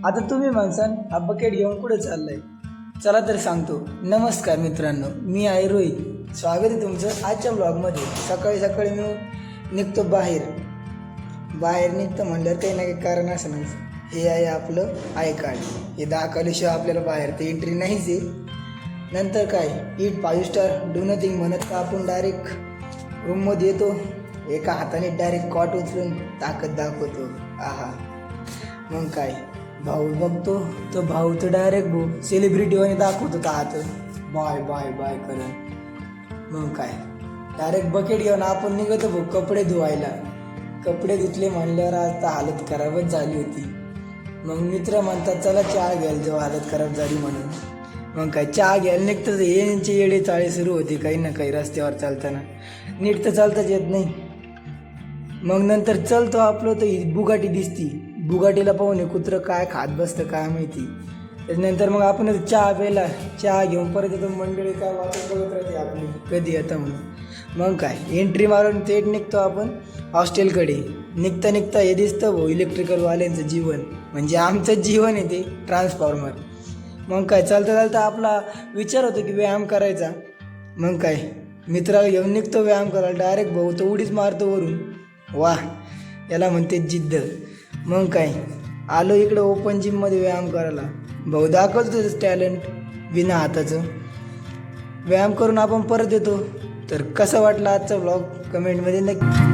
आता तुम्ही म्हणसान हा बकेट घेऊन कुठे चाललाय? चला तर सांगतो. नमस्कार मित्रांनो, मी आहे रोहित. स्वागत आहे तुमचं आजच्या ब्लॉगमध्ये. सकाळी सकाळी मी निघतो बाहेर निघतो म्हणल्यावर काही ना काही कारण असणंच. हे आहे आपलं आय कार्ड. हे दाखवल्याशिवाय आपल्याला बाहेर तर एंट्री नाहीच आहे. नंतर काय, इट 5 स्टार डू नथिंग म्हणत का आपण डायरेक्ट रूममध्ये येतो. एका हाताने डायरेक्ट कॉट उचलून ताकद दाखवतो. आहा, मग काय, भाऊ बघतो तो भाऊ तर डायरेक्ट सेलिब्रिटीवाने दाखवतो का हात बाय बाय बाय करत. मग काय, डायरेक्ट बकेट घेऊन आपण निघतो भाऊ कपडे धुवायला. कपडे धुतले म्हणल्यावर आता हालत खराबच झाली होती. मग मित्र म्हणतात चला चहा घ्यायला जाऊ, हालत खराब झाली म्हणून. मग काय, चहा घ्यायला निघतं यांचे येडे चाळे सुरू होते काही ना काही रस्त्यावर चालताना. नीट तर चालताच येत नाही. मग नंतर चलतो आपलं तर बुगाटी दिसती. बुगाटीला पाहून कुत्रं काय खात बसतं काय माहिती. त्याच्यानंतर मग आपण चहा प्यायला, चहा घेऊन परत येतो. मंडळी काय वाटत बघत राहते आपली कधी येतं म्हणून. मग काय, एंट्री मारून थेट निघतो आपण हॉस्टेलकडे. निघता हे दिसतं भाऊ इलेक्ट्रिकलवाल्यांचं जीवन, म्हणजे आमचं जीवन आहे ते ट्रान्सफॉर्मर. मग काय, चालता आपला विचार होतो की व्यायाम करायचा. मग काय, मित्राला घेऊन निघतो व्यायाम करायला. डायरेक्ट भाऊ तो उडीच मारतो वरून. वा, याला म्हणते जिद्द. मग काय, आलो इकडं ओपन जिममध्ये व्यायाम करायला. भाऊ दाखवतो तुझं टॅलेंट बिना हाताचं. व्यायाम करून आपण परत येतो. तर कसा वाटला आजचा व्लॉग कमेंटमध्ये नक्की